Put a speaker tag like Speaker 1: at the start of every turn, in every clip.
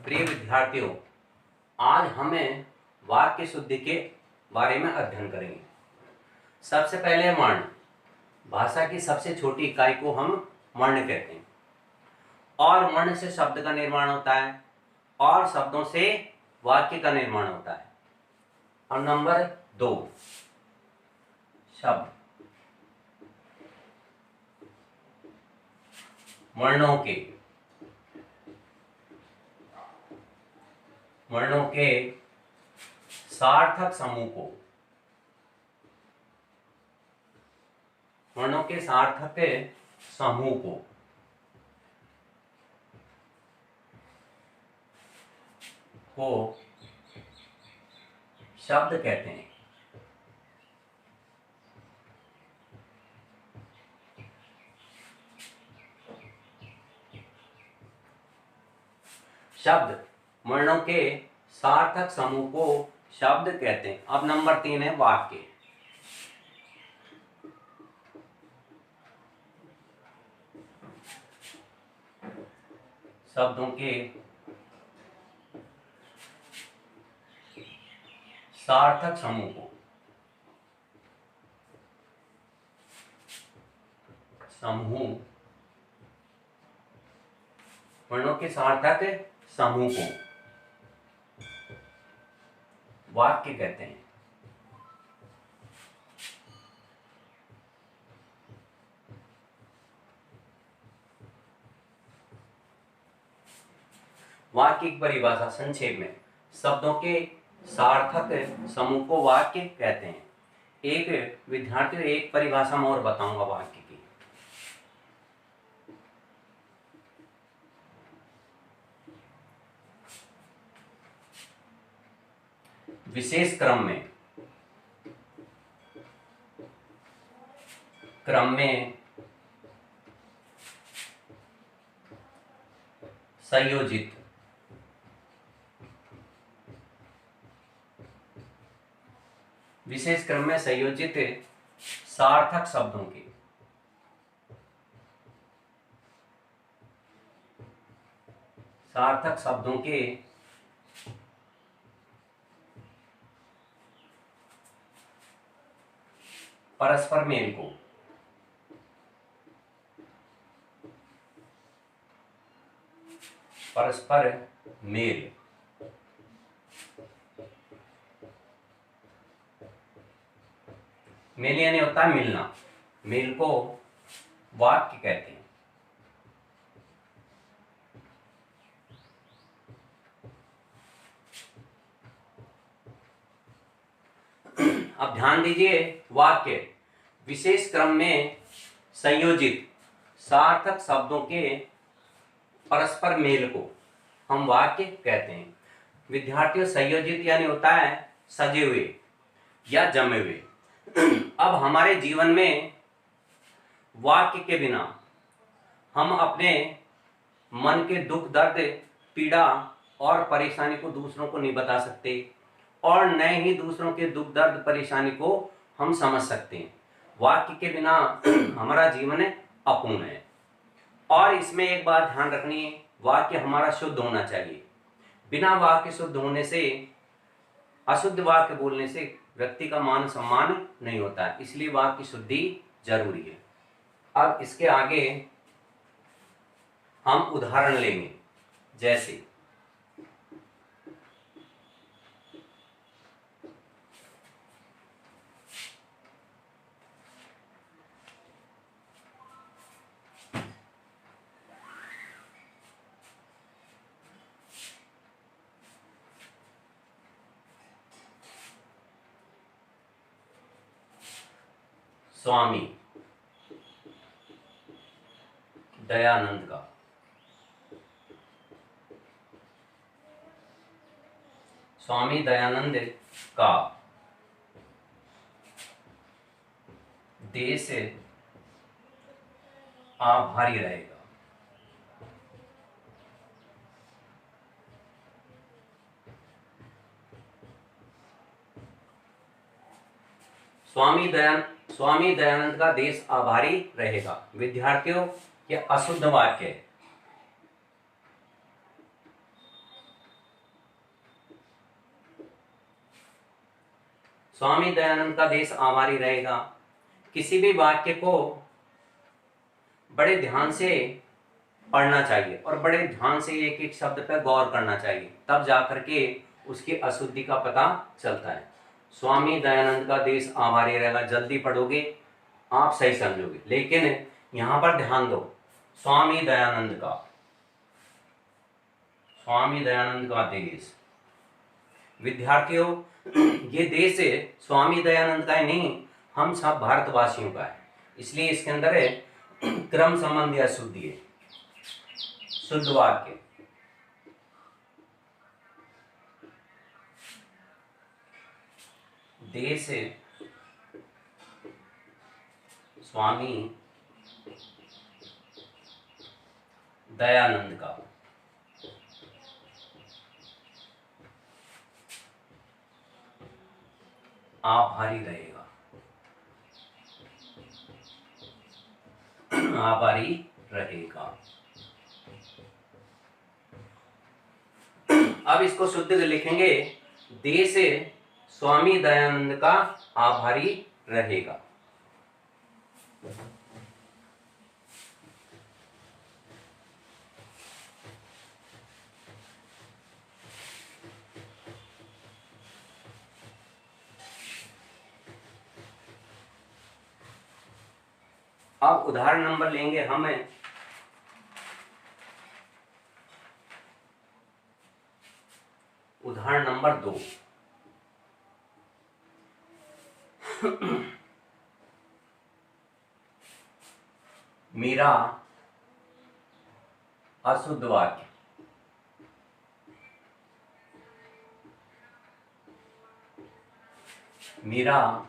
Speaker 1: प्रिय विद्यार्थियों, आज हमें वाक्य शुद्धि के बारे में अध्ययन करेंगे। सबसे पहले वर्ण। भाषा की सबसे छोटी इकाई को हम वर्ण कहते हैं और वर्ण से शब्द का निर्माण होता है और शब्दों से वाक्य का निर्माण होता है। और नंबर 2, शब्द। वर्णों के सार्थक समूह को शब्द कहते हैं। शब्द, वर्णों के सार्थक समूह को शब्द कहते हैं। अब नंबर 3 है वाक्य। शब्दों के सार्थक समूह को वर्णों के सार्थक समूह को वाक्य कहते हैं। वाक्य की परिभाषा संक्षेप में, शब्दों के सार्थक समूह को वाक्य कहते हैं। एक विद्यार्थी एक परिभाषा में और बताऊंगा वाक्य की। विशेष क्रम में संयोजित सार्थक शब्दों के परस्पर मेल यानी होता है मिलना। मेल को वाक्य कहते हैं। अब ध्यान दीजिए, वाक्य विशेष क्रम में संयोजित सार्थक शब्दों के परस्पर मेल को हम वाक्य कहते हैं। विद्यार्थियों, संयोजित यानी होता है सजे हुए या जमे हुए। अब हमारे जीवन में वाक्य के बिना हम अपने मन के दुख दर्द, पीड़ा और परेशानी को दूसरों को नहीं बता सकते और न ही दूसरों के दुख दर्द परेशानी को हम समझ सकते हैं। वाक्य के बिना हमारा जीवन अपूर्ण है। और इसमें एक बात ध्यान रखनी है, वाक्य हमारा शुद्ध होना चाहिए। बिना वाक्य शुद्ध होने से, अशुद्ध वाक्य बोलने से व्यक्ति का मान सम्मान नहीं होता है। इसलिए वाक्य शुद्धि जरूरी है। अब इसके आगे हम उदाहरण लेंगे। जैसे स्वामी दयानंद का देश आभारी रहेगा। स्वामी दयानंद का देश आभारी रहेगा। विद्यार्थियों, यह अशुद्ध वाक्य है। स्वामी दयानंद का देश आभारी रहेगा। किसी भी वाक्य को बड़े ध्यान से पढ़ना चाहिए और बड़े ध्यान से एक एक शब्द पर गौर करना चाहिए, तब जाकर के उसकी अशुद्धि का पता चलता है। स्वामी दयानंद का देश आभारी रहेगा, जल्दी पढ़ोगे आप सही समझोगे, लेकिन यहां पर ध्यान दो, स्वामी दयानंद का देश। विद्यार्थियों, ये देश स्वामी दयानंद का ही नहीं, हम सब भारतवासियों का है, इसलिए इसके अंदर क्रम संबंधी अशुद्धि है। शुद्ध वाक्य, देश स्वामी दयानंद का आभारी रहेगा, आभारी रहेगा। अब इसको शुद्ध लिखेंगे, देश स्वामी दयानंद का आभारी रहेगा। अब उदाहरण नंबर लेंगे हमें, उदाहरण नंबर 2। मेरा अशुद्ध वाक्य, मेरा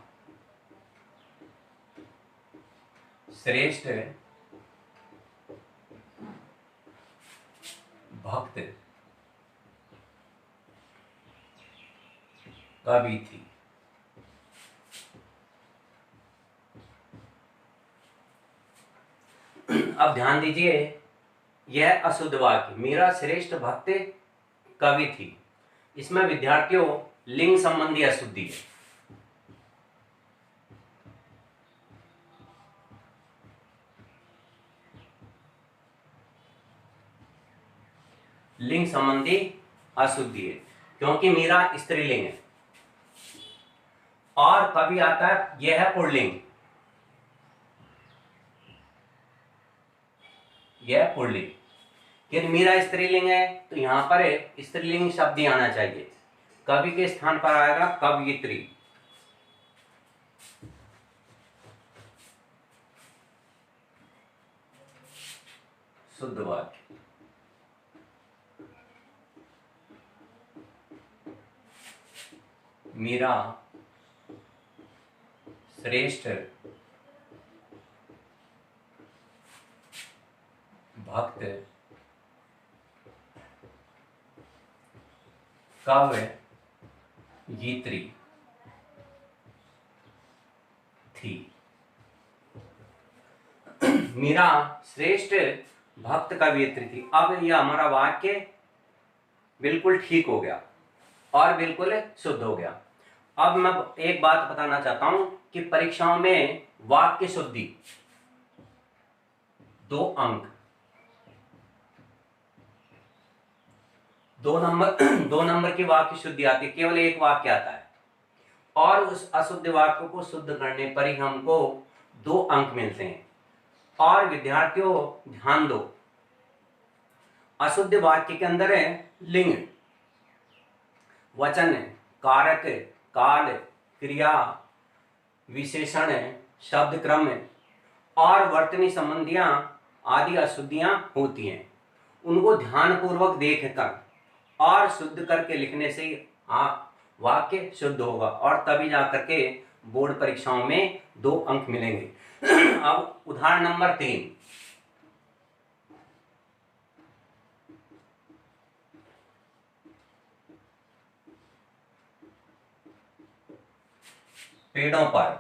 Speaker 1: श्रेष्ठ भक्त कवि थी। अब ध्यान दीजिए, यह अशुद्ध वाक्य मेरा श्रेष्ठ भक्त कवि थी, इसमें विद्यार्थियों लिंग संबंधी अशुद्धि है। लिंग संबंधी अशुद्धि है, क्योंकि मेरा स्त्रीलिंग है और कभी आता है यह है पुल्लिंग, यह पुल्लिंग, यदि मेरा स्त्रीलिंग है तो यहां पर स्त्रीलिंग शब्द ही आना चाहिए, कवि के स्थान पर आएगा कवयित्री। शुद्ध वाक्य, मेरा श्रेष्ठ भक्त कवयित्री थी। मेरा श्रेष्ठ भक्त कवयित्री थी। अब यह हमारा वाक्य बिल्कुल ठीक हो गया और बिल्कुल शुद्ध हो गया। अब मैं एक बात बताना चाहता हूं कि परीक्षाओं में वाक्य शुद्धि 2 अंक, 2 नंबर की वाक्य शुद्धि आती है, केवल एक वाक्य आता है और उस अशुद्ध वाक्य को शुद्ध करने पर ही हमको 2 अंक मिलते हैं। और विद्यार्थियों ध्यान दो, अशुद्ध वाक्य के अंदर है लिंग, वचन, कारक, काल, क्रिया, विशेषण, शब्द क्रम और वर्तनी संबंधियां आदि अशुद्धियां होती हैं। उनको ध्यानपूर्वक देखकर और शुद्ध करके लिखने से वाक्य शुद्ध होगा और तभी जाकर के बोर्ड परीक्षाओं में 2 अंक मिलेंगे। अब उदाहरण नंबर 3, पेड़ों पर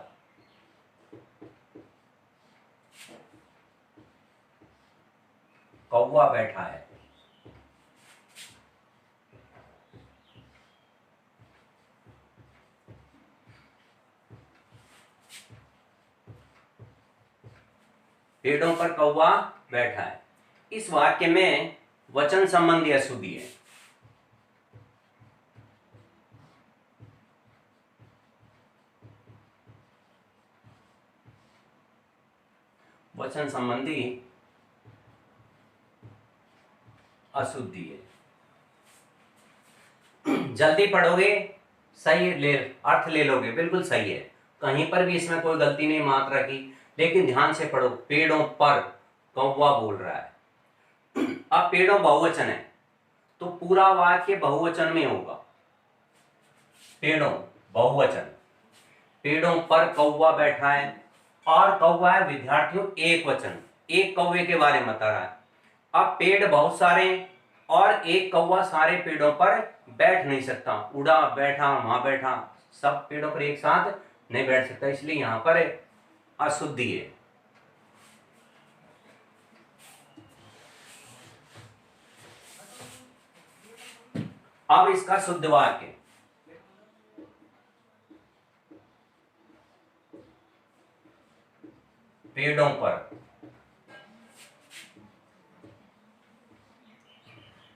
Speaker 1: कौवा बैठा है। पेड़ों पर कौवा बैठा है। इस वाक्य में वचन संबंधी अशुद्धि है। वचन संबंधी अशुद्धि है। जल्दी पढ़ोगे सही अर्थ ले लोगे, बिल्कुल सही है, कहीं पर भी इसमें कोई गलती नहीं मात्रा की, लेकिन ध्यान से पढ़ो। पेड़ों पर कौवा बोल रहा है। अब पेड़ों बहुवचन है तो पूरा वाक्य बहुवचन में होगा। पेड़ों बहुवचन, पेड़ों पर कौवा बैठा है, और कौवा है विद्यार्थियों एक वचन, एक कौवे के बारे में बता रहा है। अब पेड़ बहुत सारे हैं और एक कौवा सारे पेड़ों पर बैठ नहीं सकता, उड़ा बैठा वहां बैठा, सब पेड़ों पर एक साथ नहीं बैठ सकता, इसलिए यहां पर अशुद्धि है। अब इसका शुद्ध वाक्य, पेड़ों पर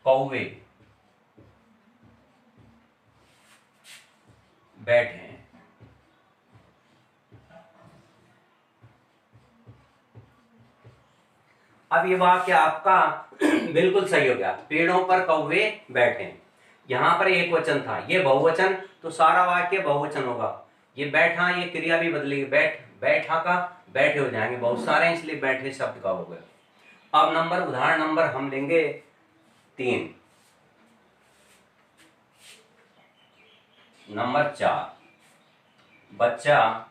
Speaker 1: कौवे बैठे हैं। अब ये वाक्य आपका बिल्कुल सही हो गया। पेड़ों पर कौवे बैठे हैं, यहां पर एक वचन था, ये बहुवचन, तो सारा वाक्य बहुवचन होगा। ये बैठा, ये क्रिया भी बदलेगी, बैठा का बैठे हो जाएंगे, बहुत सारे हैं इसलिए बैठे शब्द का हो गया। अब उदाहरण नंबर हम लेंगे 3। नंबर 4, बच्चा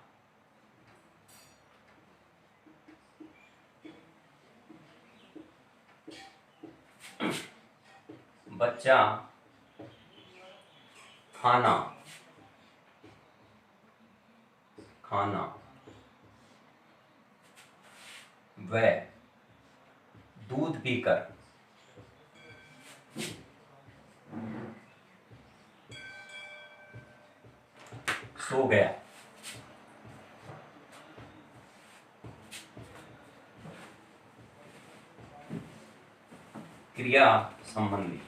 Speaker 1: खाना व दूध पीकर सो गया। क्रिया संबंधी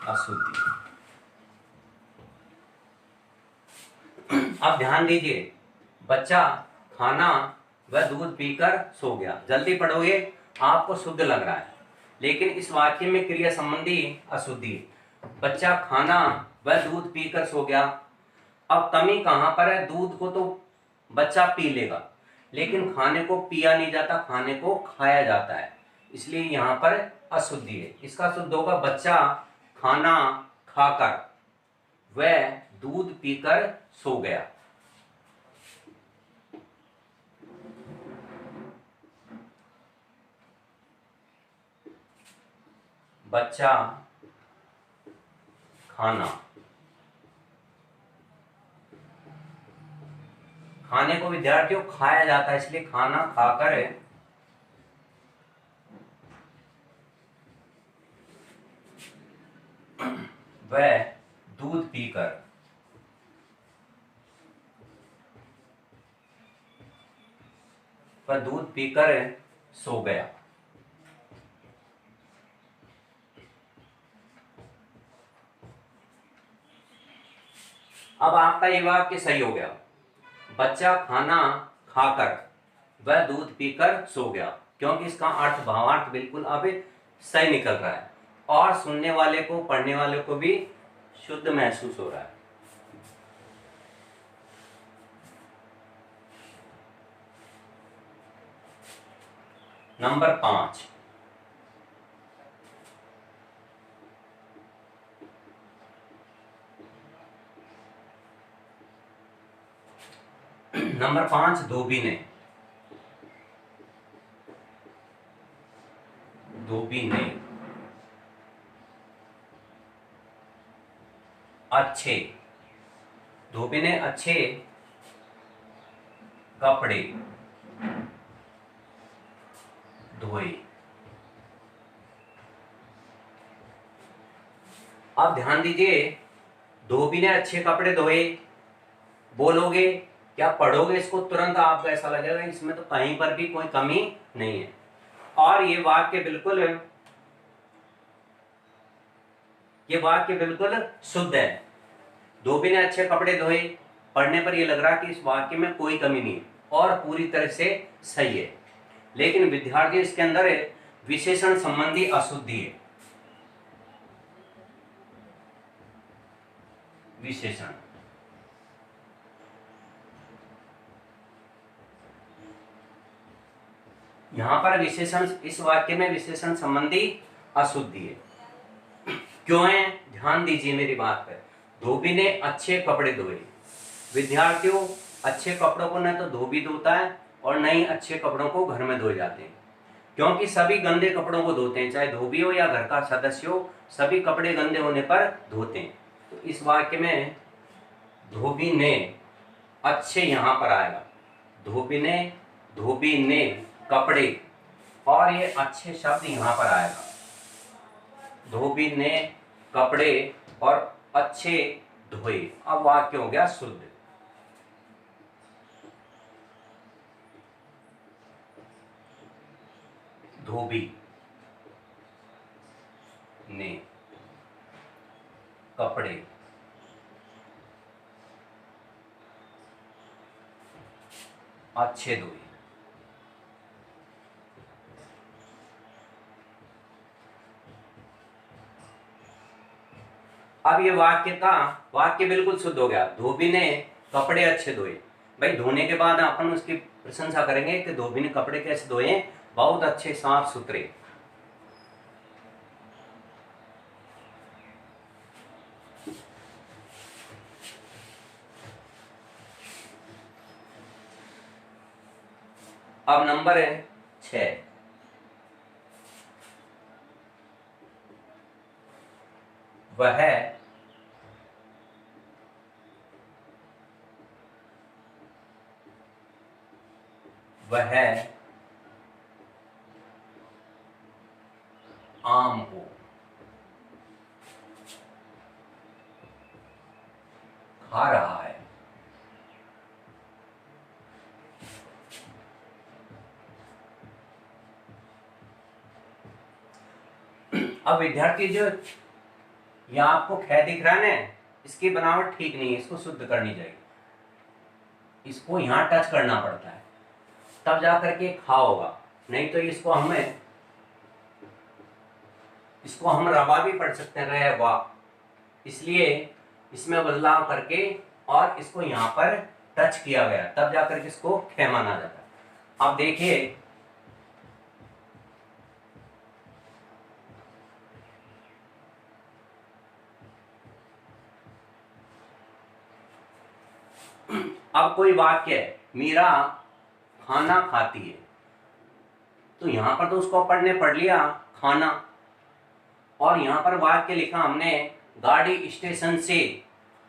Speaker 1: अशुद्धि। अब ध्यान दीजिए, बच्चा खाना व दूध पीकर सो गया। जल्दी पढ़ोगे आपको शुद्ध लग रहा है, लेकिन इस वाक्य में क्रिया संबंधी अशुद्धि। बच्चा खाना व दूध पीकर सो गया। अब कमी कहां पर है? दूध को तो बच्चा पी लेगा, लेकिन खाने को पिया नहीं जाता, खाने को खाया जाता है, इसलिए यहां पर अशुद्धि है। इसका शुद्ध होगा बच्चा खाना खाकर व दूध पीकर सो गया। बच्चा खाने को विद्यार्थियों खाया जाता है, इसलिए खाना खाकर वह दूध पीकर सो गया। अब आपका ये वाक्य सही हो गया। बच्चा खाना खाकर वह दूध पीकर सो गया, क्योंकि इसका अर्थ भावार्थ बिल्कुल अब सही निकल रहा है और सुनने वाले को, पढ़ने वाले को भी शुद्ध महसूस हो रहा है। नंबर 5, धोबी ने अच्छे कपड़े धोए। अब ध्यान दीजिए, धोबी ने अच्छे कपड़े धोए बोलोगे क्या पढ़ोगे इसको तुरंत आपको ऐसा लगेगा इसमें तो कहीं पर भी कोई कमी नहीं है। और ये वाक्य बिल्कुल शुद्ध है। धोबी ने अच्छे कपड़े धोए, पढ़ने पर ये लग रहा है कि इस वाक्य में कोई कमी नहीं है और पूरी तरह से सही है। लेकिन विद्यार्थी इसके अंदर विशेषण संबंधी अशुद्धि है। विशेषण, यहां पर विशेषण, इस वाक्य में विशेषण संबंधी अशुद्धि है। क्यों है, ध्यान दीजिए मेरी बात पर। धोबी ने अच्छे कपड़े धोए। विद्यार्थियों, अच्छे कपड़ों को न तो धोबी धोता है और न ही अच्छे कपड़ों को घर में धोए जाते हैं, क्योंकि सभी गंदे कपड़ों को धोते हैं, चाहे धोबी हो या घर का सदस्य हो, सभी कपड़े गंदे होने पर धोते हैं। तो इस वाक्य में धोबी ने अच्छे यहां पर आएगा। धोबी ने कपड़े, और ये अच्छे शब्द यहां पर आएगा। धोबी ने कपड़े और अच्छे धोए। अब वाक्य हो गया शुद्ध। धोबी ने कपड़े अच्छे धोए। अब ये वाक्य बिल्कुल शुद्ध हो गया। धोबी ने कपड़े अच्छे धोए। भाई धोने के बाद अपन उसकी प्रशंसा करेंगे कि धोबी ने कपड़े कैसे धोए, बहुत अच्छे साफ सुथरे। अब नंबर है 6। वह आम को खा रहा है। अब विद्यार्थी जो यहाँ आपको ख दिख रहा है ना, इसकी बनावट ठीक नहीं है, इसको शुद्ध करनी चाहिए। इसको यहाँ टच करना पड़ता है तब जाकर के खा होगा, नहीं तो इसको हम रवा भी पढ़ सकते हैं, रहवा। इसलिए इसमें बदलाव करके और इसको यहाँ पर टच किया गया, तब जाकर के इसको ख माना जाता है। अब देखिए, अब कोई वाक्य है, मीरा खाना खाती है, तो यहां पर तो उसको पढ़ लिया खाना, और यहां पर वाक्य लिखा हमने गाड़ी स्टेशन से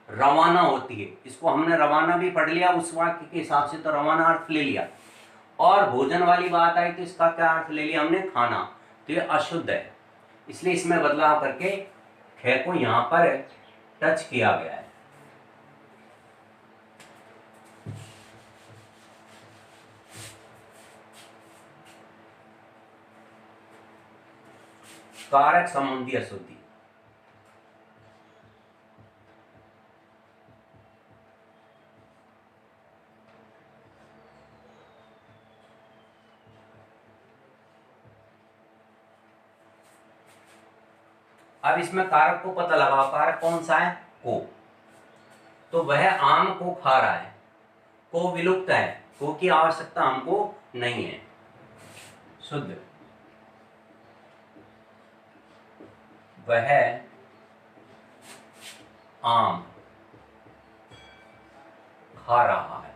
Speaker 1: रवाना होती है, इसको हमने रवाना भी पढ़ लिया, उस वाक्य के हिसाब से तो रवाना अर्थ ले लिया। और भोजन वाली बात आई तो इसका क्या अर्थ ले लिया हमने, खाना। तो ये अशुद्ध है, इसलिए इसमें बदलाव करके ख को यहां पर टच किया गया है। कारक संबंधी अशुद्धि। अब इसमें कारक को पता लगाओ, कारक कौन सा है, को। तो वह आम को खा रहा है, को विलुप्त है, को की आवश्यकता हमको नहीं है। शुद्ध, वह आम खा रहा है।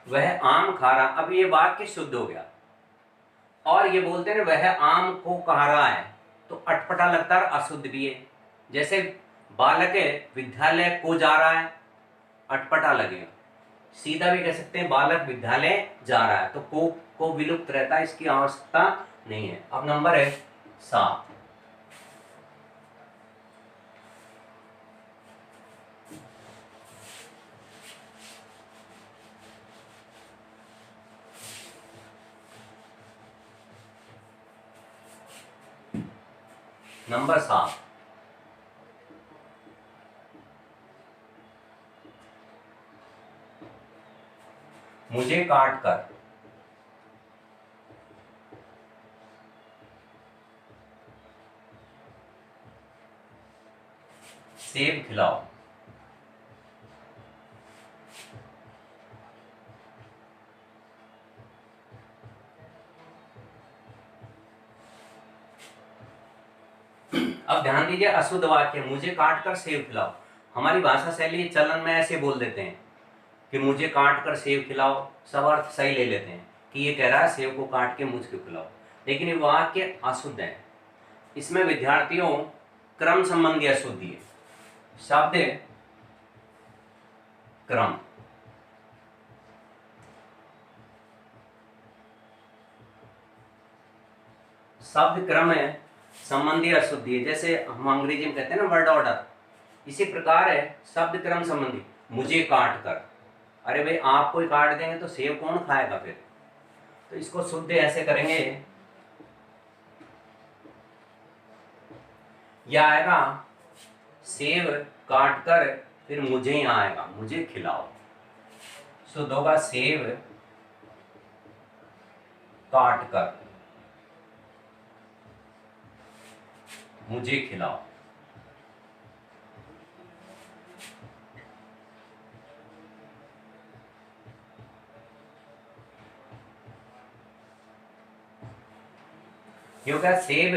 Speaker 1: वह आम खा रहा, अब ये वाक्य शुद्ध हो गया। और ये बोलते हैं वह आम को खा रहा है, तो अटपटा लगता है, अशुद्ध भी है। जैसे बालक विद्यालय को जा रहा है, अटपटा लगेगा। सीधा भी कह सकते हैं बालक विद्यालय जा रहा है, तो को विलुप्त रहता है, इसकी आवश्यकता नहीं है। अब नंबर है 7। नंबर 7, मुझे काट कर सेब खिलाओ। अब ध्यान दीजिए, अशुद्ध वाक्य, मुझे काट कर सेब खिलाओ। हमारी भाषा शैली चलन में ऐसे बोल देते हैं कि मुझे काट कर सेब खिलाओ, सब अर्थ सही ले लेते हैं कि ये कह रहा है सेब को काट के मुझको खिलाओ, लेकिन ये वाक्य अशुद्ध है। इसमें विद्यार्थियों क्रम संबंधी अशुद्धि है। शब्द क्रम, शब्द क्रम है संबंधी अशुद्धि है। जैसे हम अंग्रेजी में कहते हैं ना वर्ड ऑर्डर, इसी प्रकार है शब्द क्रम संबंधी। मुझे काट कर, अरे भाई आपको ही काट देंगे तो सेब कौन खाएगा फिर? तो इसको शुद्ध ऐसे करेंगे, यह आएगा सेब काट कर फिर मुझे ही आएगा, मुझे खिलाओ। शुद्ध होगा सेब काट कर मुझे खिलाओ। ये हो गया सेब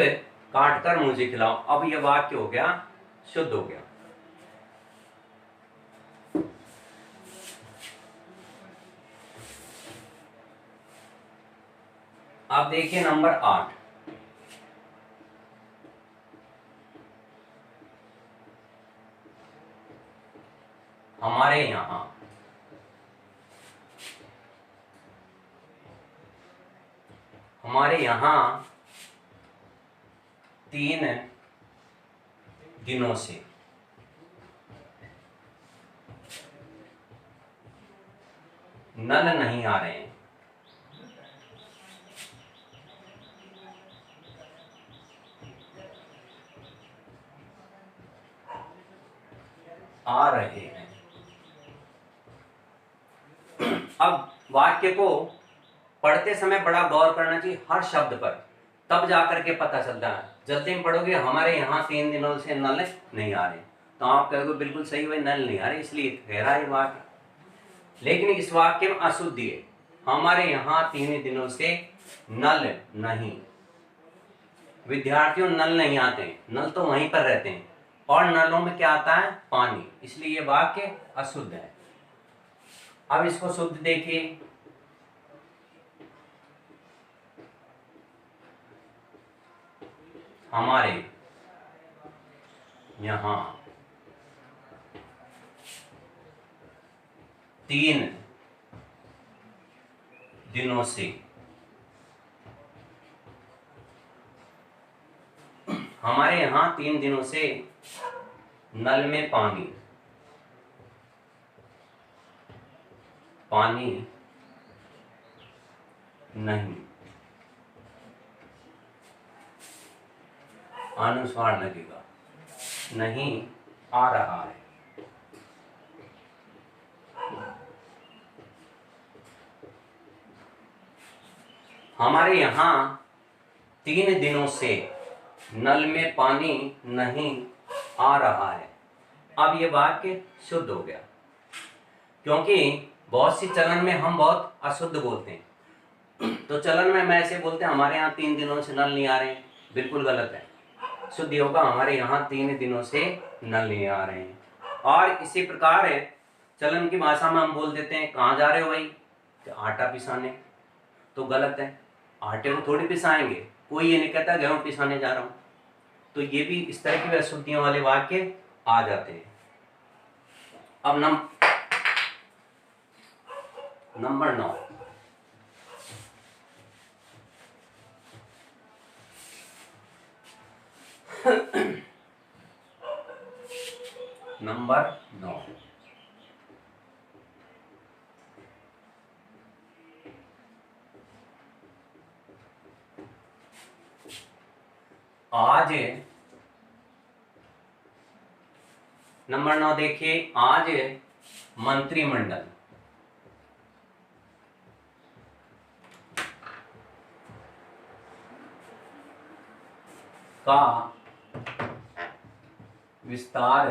Speaker 1: काट कर मुझे खिलाओ। अब ये वाक्य हो गया शुद्ध हो गया। आप देखिए नंबर 8, हमारे यहां हमारे यहां 3 दिनों से नल नहीं आ रहे हैं। आ रहे हैं। अब वाक्य को पढ़ते समय बड़ा गौर करना चाहिए हर शब्द पर, तब जाकर के पता चलता है। जल्दी में पढ़ोगे हमारे यहाँ 3 दिनों से नल नहीं आ रहे, तो आप कहोगे बिल्कुल सही, भाई नल नहीं आ रहे इसलिए कह रहा है वाक्य। लेकिन इस वाक्य में अशुद्धि है, हमारे यहाँ 3 दिनों से नल नहीं। विद्यार्थियों नल नहीं आते हैं, नल तो वहीं पर रहते हैं, और नलों में क्या आता है? पानी, इसलिए ये वाक्य अशुद्ध है। अब इसको शुद्ध देखिए, हमारे यहां 3 दिनों से हमारे यहां 3 दिनों से नल में पानी नहीं। अनुस्वार लगेगा, नहीं आ रहा है। हमारे यहाँ 3 दिनों से नल में पानी नहीं आ रहा है। अब ये वाक्य शुद्ध हो गया, क्योंकि बहुत सी चलन में हम बहुत अशुद्ध बोलते हैं। तो चलन में हम ऐसे बोलते हैं हमारे यहाँ 3 दिनों से नल नहीं आ रहे हैं, बिल्कुल गलत है। शुद्ध होगा हमारे यहाँ 3 दिनों से नल नहीं आ रहे हैं। और इसी प्रकार है चलन की भाषा में हम बोल देते हैं कहाँ जा रहे हो भाई? तो आटा पिसाने, तो गलत है। आटे को थोड़ी पिसाएंगे, कोई ये नहीं कहता गेहूं पिसाने जा रहा हूं। तो ये भी इस तरह की अशुद्धियों वाले वाक्य आ जाते हैं। अब नंबर 9, नंबर 9, आज नंबर 9 देखिए, आज मंत्रिमंडल का विस्तार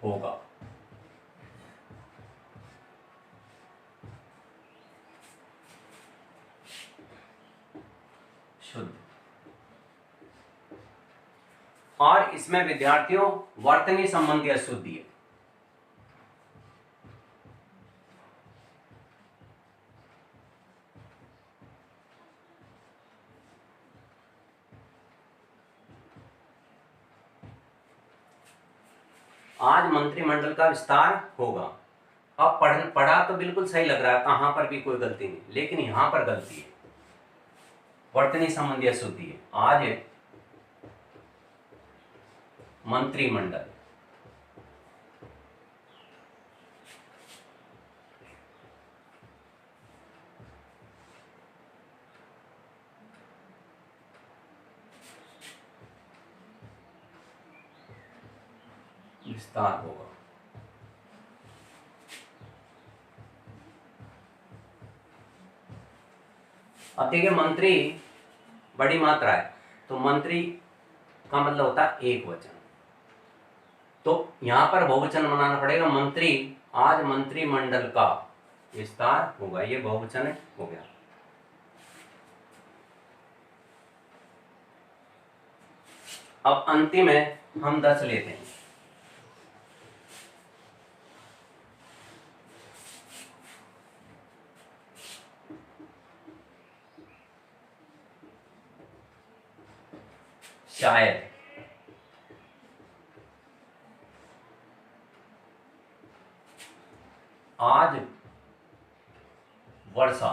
Speaker 1: होगा। शुद्ध। और इसमें विद्यार्थियों वर्तनी संबंधी अशुद्धि है। आज मंत्रिमंडल का विस्तार होगा। अब पढ़ा तो बिल्कुल सही लग रहा है, कहां पर भी कोई गलती नहीं, लेकिन यहां पर गलती है, वर्तनी संबंधी अशुद्धि है। आज मंत्रिमंडल विस्तार होगा। अब देखिए, मंत्री बड़ी मात्रा है, तो मंत्री का मतलब होता है एक वचन, तो यहां पर बहुवचन बनाना पड़ेगा। मंत्री, आज मंत्रिमंडल का विस्तार होगा, ये बहुवचन हो गया। अब अंतिम है, हम 10 लेते हैं। शायद, आज वर्षा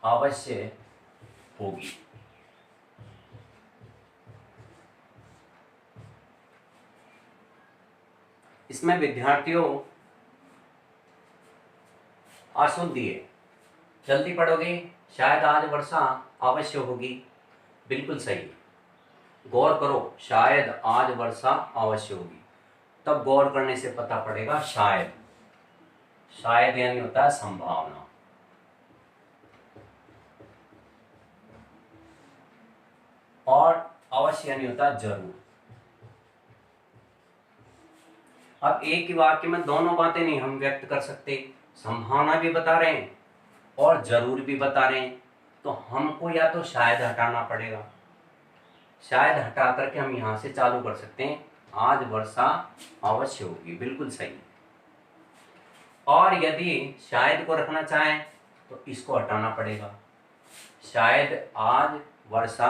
Speaker 1: अवश्य होगी। इसमें विद्यार्थियों अशुद्धि है, जल्दी पढ़ोगे। शायद आज वर्षा अवश्य होगी, बिल्कुल सही। गौर करो, शायद आज वर्षा अवश्य होगी, तब गौर करने से पता पड़ेगा शायद। शायद यानी होता है संभावना, और अवश्य यानी होता है जरूर। अब एक ही वाक्य में दोनों बातें नहीं हम व्यक्त कर सकते, संभावना भी बता रहे हैं और जरूर भी बता रहे हैं, तो हमको या तो शायद हटाना पड़ेगा। शायद हटा करके हम यहां से चालू कर सकते हैं, आज वर्षा अवश्य होगी, बिल्कुल सही। और यदि शायद को रखना चाहें तो इसको हटाना पड़ेगा, शायद आज वर्षा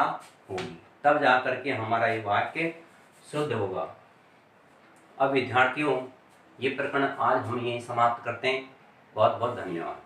Speaker 1: होगी, तब जाकर के हमारा ये वाक्य शुद्ध होगा। अब विद्यार्थियों, ये प्रकरण आज हम यहीं समाप्त करते हैं। बहुत बहुत धन्यवाद।